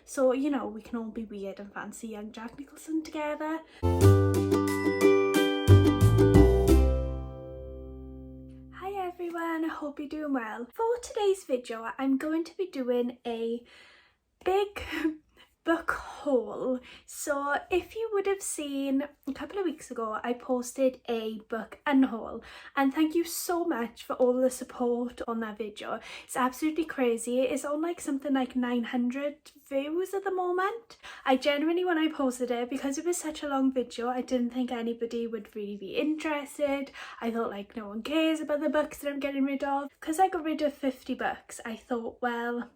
so you know, we can all be weird and fancy young Jack Nicholson together. Hi everyone, I hope you're doing well. For today's video I'm going to be doing a big book haul. So if you would have seen a couple of weeks ago, I posted a book unhaul, and thank you so much for all the support on that video. It's absolutely crazy. It's on like something like 900 views at the moment. I genuinely, when I posted it, because it was such a long video, I didn't think anybody would really be interested. I thought like no one cares about the books that I'm getting rid of. Because I got rid of 50 books, I thought, well,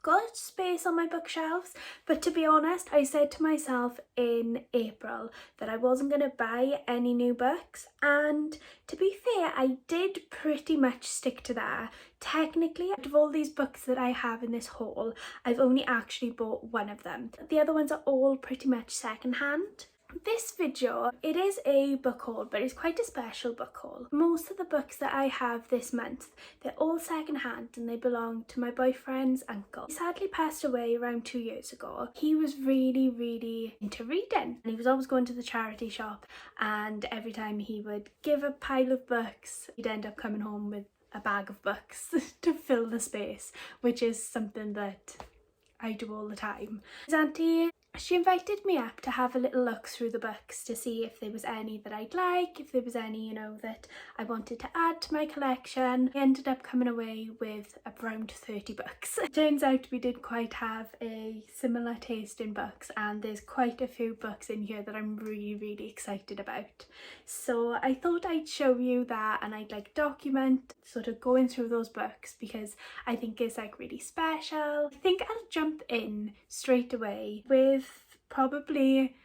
got space on my bookshelves, but to be honest, I said to myself in April that I wasn't going to buy any new books, and to be fair, I did pretty much stick to that. Technically, out of all these books that I have in this haul, I've only actually bought one of them. The other ones are all pretty much secondhand. This video, it is a book haul, but it's quite a special book haul. Most of the books that I have this month, they're all secondhand and they belong to my boyfriend's uncle. He sadly passed away around 2 years ago. He was really into reading, and he was always going to the charity shop, and every time he would give a pile of books, he'd end up coming home with a bag of books to fill the space, which is something that I do all the time. His auntie, she invited me up to have a little look through the books to see if there was any that I'd like, if there was any, you know, that I wanted to add to my collection. I ended up coming away with around 30 books. It turns out we did quite have a similar taste in books, and there's quite a few books in here that I'm really excited about. So I thought I'd show you that, and I'd like document sort of going through those books because I think it's like really special. I think I'll jump in straight away with probably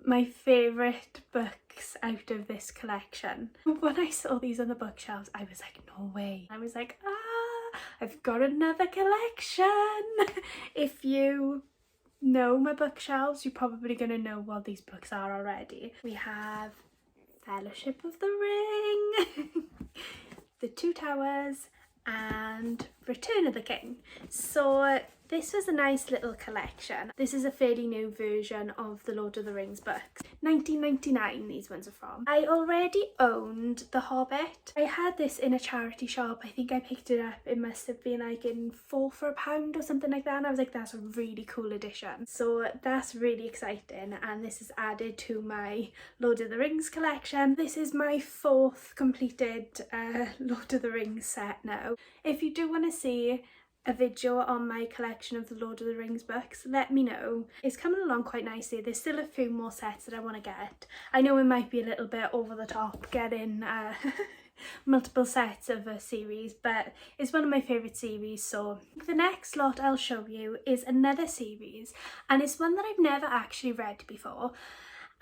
my favourite books out of this collection. When I saw these on the bookshelves, I was like, no way. I was like, I've got another collection. If you know my bookshelves, you're probably gonna know what these books are already. We have Fellowship of the Ring, The Two Towers, and Return of the King. So this was a nice little collection. This is a fairly new version of the Lord of the Rings books. 1999 these ones are from. I already owned The Hobbit. I had this in a charity shop. I think I picked it up. It must have been like in 4 for £1 or something like that, and I was like, that's a really cool edition. So that's really exciting, and this is added to my Lord of the Rings collection. This is my 4th completed Lord of the Rings set now. If you do want to see a video on my collection of the Lord of the Rings books, let me know. It's coming along quite nicely. There's still a few more sets that I want to get. I know it might be a little bit over the top getting multiple sets of a series, but it's one of my favourite series. So the next lot I'll show you is another series, and it's one that I've never actually read before.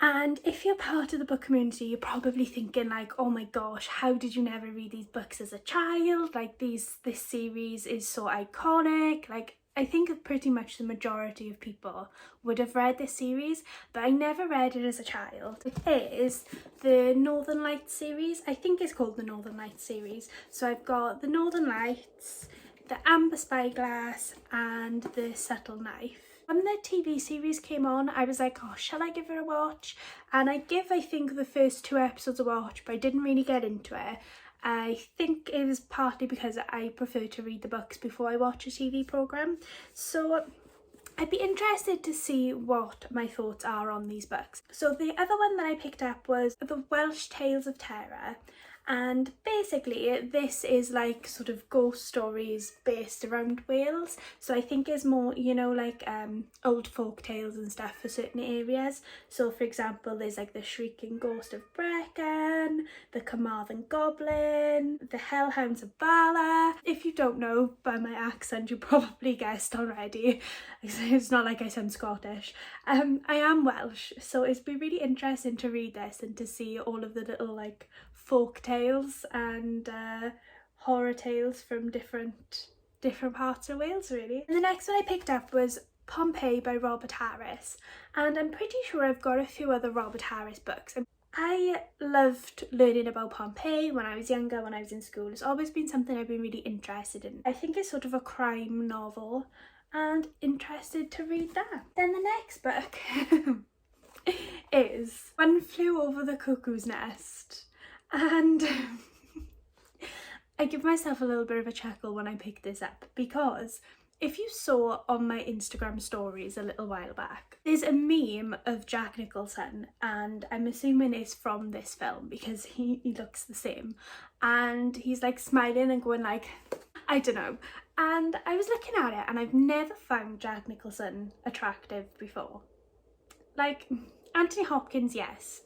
And if you're part of the book community, you're probably thinking like, oh my gosh, how did you never read these books as a child? Like this series is so iconic. Like, I think pretty much the majority of people would have read this series, but I never read it as a child. It is the Northern Lights series. I think it's called the Northern Lights series. So I've got the Northern Lights, the Amber Spyglass, and the Subtle Knife. When the TV series came on, I was like, oh, shall I give it a watch? And I think the first 2 episodes a watch, but I didn't really get into it. I think it was partly because I prefer to read the books before I watch a TV programme. So I'd be interested to see what my thoughts are on these books. So the other one that I picked up was The Welsh Tales of Terror. And basically this is like sort of ghost stories based around Wales, so I think it's more, you know, like old folk tales and stuff for certain areas. So for example, there's like the Shrieking Ghost of Brecon, the Carmarthen Goblin, the Hellhounds of Bala. If you don't know by my accent, you probably guessed already. It's not like I sound Scottish. I am Welsh, so it's been really interesting to read this and to see all of the little like folk tales and horror tales from different parts of Wales, really. And the next one I picked up was Pompeii by Robert Harris, and I'm pretty sure I've got a few other Robert Harris books. I loved learning about Pompeii when I was younger, when I was in school. It's always been something I've been really interested in. I think it's sort of a crime novel, and interested to read that. Then the next book is One Flew Over the Cuckoo's Nest, and I give myself a little bit of a chuckle when I picked this up, because if you saw on my Instagram stories a little while back, there's a meme of Jack Nicholson, and I'm assuming it's from this film because he looks the same, and he's like smiling and going like, I don't know. And I was looking at it and I've never found Jack Nicholson attractive before. Like, Anthony Hopkins, yes,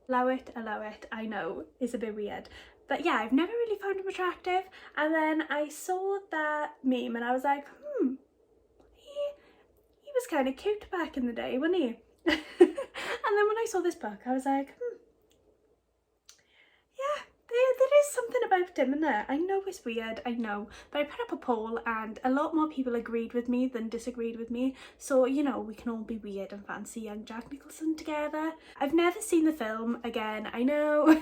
allow it, I know, it's a bit weird. But yeah, I've never really found him attractive. And then I saw that meme and I was like, he was kind of cute back in the day, wasn't he? And then when I saw this book, I was like, yeah, there is something about him, isn't there? I know it's weird, I know. But I put up a poll and a lot more people agreed with me than disagreed with me. So, you know, we can all be weird and fancy young Jack Nicholson together. I've never seen the film, again, I know.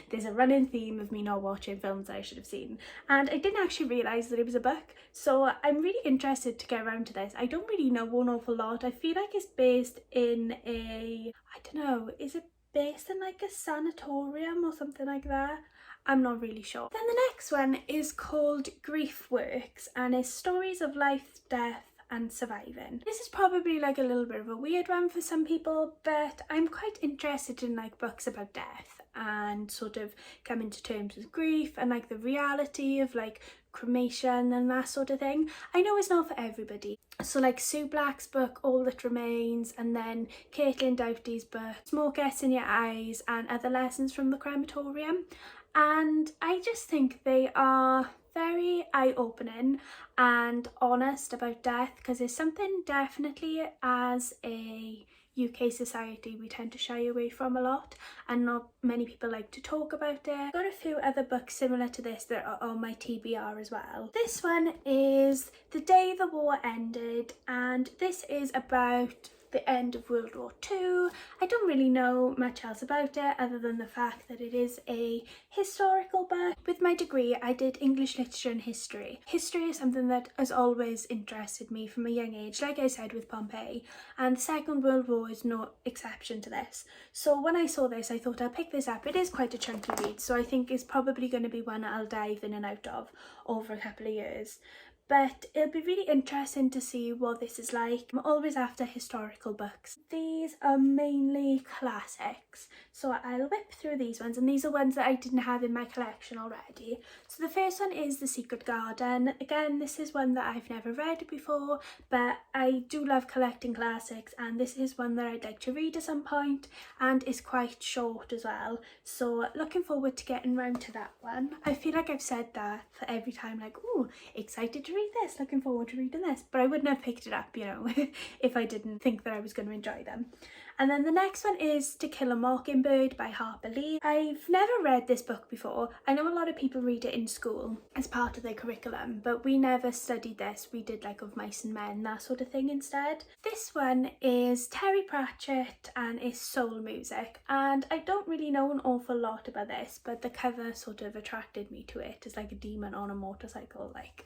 There's a running theme of me not watching films I should have seen. And I didn't actually realise that it was a book. So I'm really interested to get around to this. I don't really know an awful lot. I feel like it's based in a, I don't know, is it based in like a sanatorium or something like that? I'm not really sure. Then the next one is called Grief Works, and it's stories of life, death and surviving. This is probably like a little bit of a weird one for some people, but I'm quite interested in like books about death and sort of coming to terms with grief and like the reality of like cremation and that sort of thing. I know it's not for everybody. So like Sue Black's book All That Remains, and then Caitlin Doughty's book Smoke Gets in Your Eyes and Other Lessons from the Crematorium. And I just think they are very eye-opening and honest about death, because it's something definitely as a UK society we tend to shy away from a lot, and not many people like to talk about it. I've got a few other books similar to this that are on my TBR as well. This one is The Day the War Ended, and this is about the end of World War II. I don't really know much else about it other than the fact that it is a historical book. With my degree, I did English literature and history. History is something that has always interested me from a young age, like I said with Pompeii, and the Second World War is no exception to this. So when I saw this, I thought I'll pick this up. It is quite a chunky read, so I think it's probably going to be one I'll dive in and out of over a couple of years. But it'll be really interesting to see what this is like. I'm always after historical books. These are mainly classics, so I'll whip through these ones, and these are ones that I didn't have in my collection already. So the first one is The Secret Garden. Again, this is one that I've never read before, but I do love collecting classics, and this is one that I'd like to read at some point, and it's quite short as well. So looking forward to getting round to that one. I feel like I've said that for every time, like, ooh, excited to read this, looking forward to reading this, but I wouldn't have picked it up, you know, if I didn't think that I was going to enjoy them. And then the next one is To Kill a Mockingbird by Harper Lee. I've never read this book before. I know a lot of people read it in school as part of their curriculum, but we never studied this. We did like Of Mice and Men, that sort of thing instead. This one is Terry Pratchett and is soul music, and I don't really know an awful lot about this, but the cover sort of attracted me to it. It's like a demon on a motorcycle, like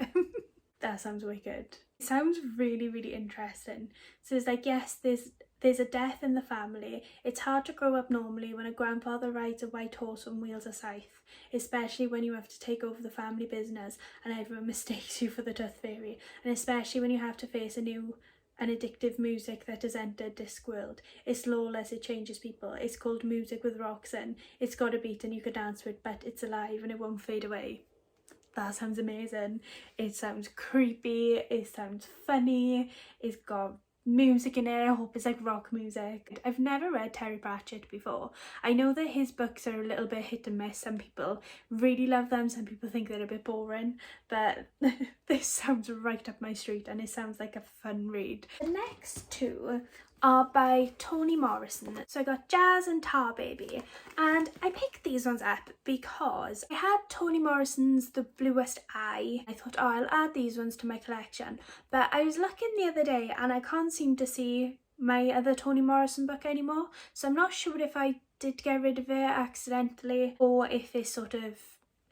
that sounds wicked. It sounds really, really interesting. So it's like, yes, there's a death in the family. It's hard to grow up normally when a grandfather rides a white horse and wields a scythe, especially when you have to take over the family business and everyone mistakes you for the Tooth Fairy, and especially when you have to face a new and addictive music that has entered this world. It's lawless, it changes people. It's called music with rocks in. It's got a beat and you could dance to it, but it's alive and it won't fade away. That sounds amazing. It sounds creepy, it sounds funny, it's got music in it. I hope it's like rock music. I've never read Terry Pratchett before. I know that his books are a little bit hit and miss. Some people really love them, some people think they're a bit boring, but this sounds right up my street and it sounds like a fun read. The next two are by Toni Morrison. So I got Jazz and Tar Baby, and I picked these ones up because I had Toni Morrison's The Bluest Eye. I thought, oh, I'll add these ones to my collection, but I was looking the other day and I can't seem to see my other Toni Morrison book anymore, so I'm not sure if I did get rid of it accidentally or if it's sort of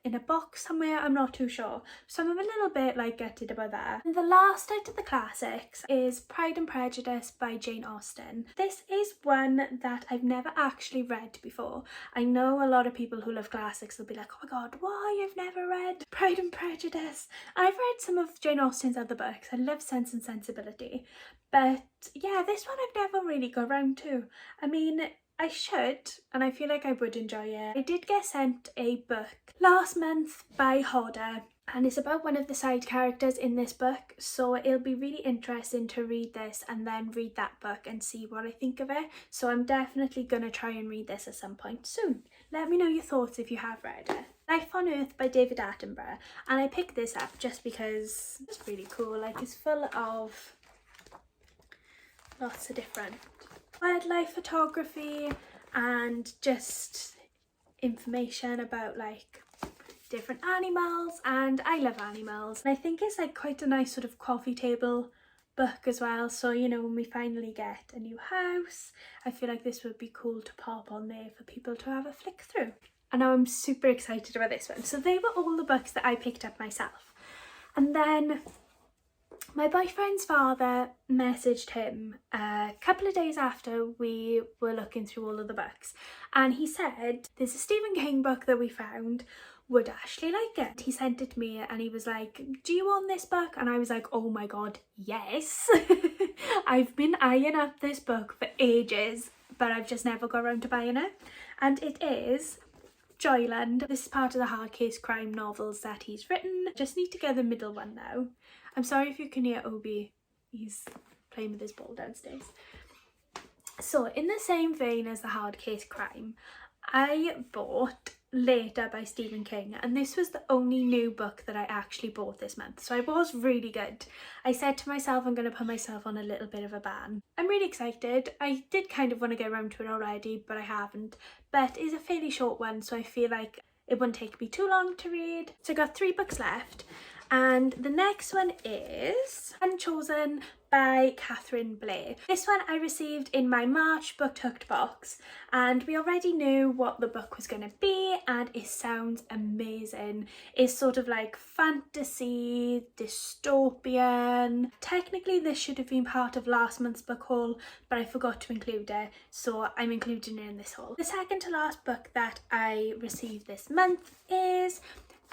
in a box somewhere, I'm not too sure. So I'm a little bit like gutted about that. And the last out of the classics is Pride and Prejudice by Jane Austen. This is one that I've never actually read before. I know a lot of people who love classics will be like, oh my god, why, you've never read Pride and Prejudice? I've read some of Jane Austen's other books. I love Sense and Sensibility. But yeah, this one I've never really got around to. I mean, I should, and I feel like I would enjoy it. I did get sent a book last month by Hodder, and it's about one of the side characters in this book, so it'll be really interesting to read this and then read that book and see what I think of it. So I'm definitely going to try and read this at some point soon. Let me know your thoughts if you have read it. Life on Earth by David Attenborough, and I picked this up just because it's really cool. Like, it's full of lots of different wildlife photography and just information about like different animals, and I love animals. And I think it's like quite a nice sort of coffee table book as well, so you know, when we finally get a new house, I feel like this would be cool to pop on there for people to have a flick through. And now I'm super excited about this one. So they were all the books that I picked up myself, and then my boyfriend's father messaged him a couple of days after we were looking through all of the books, and he said, there's a Stephen King book that we found, would Ashley like it? He sent it to me and he was like, do you want this book? And I was like, oh my god, yes. I've been eyeing up this book for ages, but I've just never got around to buying it. And it is Joyland. This is part of the hard case crime novels that he's written. Just need to get the middle one now. I'm sorry if you can hear Obi, he's playing with his ball downstairs. So in the same vein as the hard case crime, I bought Later by Stephen King, and this was the only new book that I actually bought this month, so I was really good. I said to myself, I'm going to put myself on a little bit of a ban. I'm really excited. I did kind of want to get around to it already, but I haven't. But it's a fairly short one, so I feel like it wouldn't take me too long to read. So I got 3 books left, and the next one is Unchosen by Catherine Blair. This one I received in my March Book Hooked box, and we already knew what the book was going to be, and it sounds amazing. It's sort of like fantasy, dystopian. Technically this should have been part of last month's book haul, but I forgot to include it, so I'm including it in this haul. The second to last book that I received this month is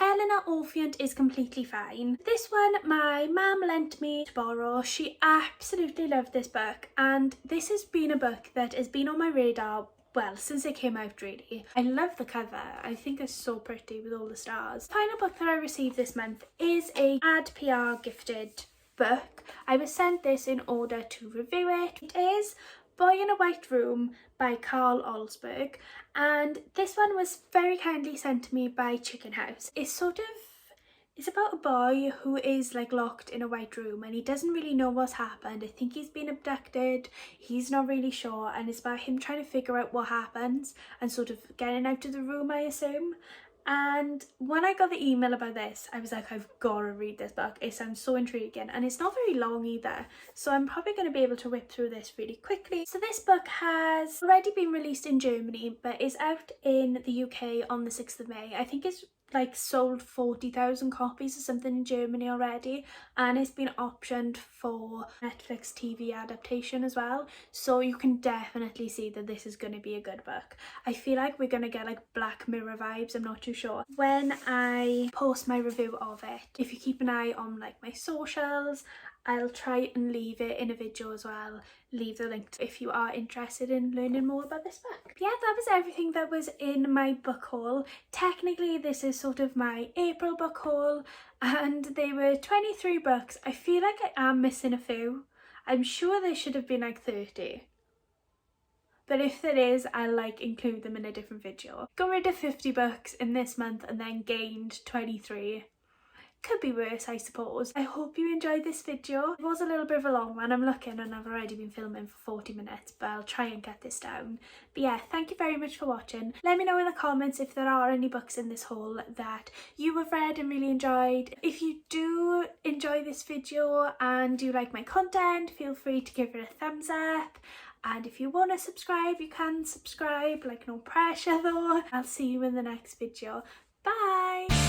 Eleanor Orpheant is Completely Fine. This one my mum lent me to borrow. She absolutely loved this book, and this has been a book that has been on my radar, well, since it came out really. I love the cover. I think it's so pretty with all the stars. The final book that I received this month is a Ad PR gifted book. I was sent this in order to review it. It is Boy in a White Room by Carl Olsberg, and this one was very kindly sent to me by Chicken House. It's about a boy who is like locked in a white room and he doesn't really know what's happened. I think he's been abducted, he's not really sure, and it's about him trying to figure out what happens and sort of getting out of the room, I assume. And when I got the email about this, I was like, I've got to read this book. It sounds so intriguing, and it's not very long either, so I'm probably going to be able to whip through this really quickly. So this book has already been released in Germany, but is out in the UK on the 6th of May. I think it's like sold 40,000 copies or something in Germany already, and it's been optioned for Netflix TV adaptation as well, so you can definitely see that this is going to be a good book. I feel like we're going to get like Black Mirror vibes, I'm not too sure. When I post my review of it, if you keep an eye on like my socials, I'll try and leave it in a video as well, leave the link if you are interested in learning more about this book. Yeah, that was everything that was in my book haul. Technically this is sort of my April book haul, and they were 23 books. I feel like I am missing a few. I'm sure there should have been like 30. But if there is, I'll like include them in a different video. Got rid of 50 books in this month and then gained 23. Could be worse, I suppose. I hope you enjoyed this video. It was a little bit of a long one. I'm looking and I've already been filming for 40 minutes, but I'll try and get this down. But yeah, thank you very much for watching. Let me know in the comments if there are any books in this haul that you have read and really enjoyed. If you do enjoy this video and you like my content, feel free to give it a thumbs up. And if you want to subscribe, you can subscribe, like no pressure though. I'll see you in the next video. Bye!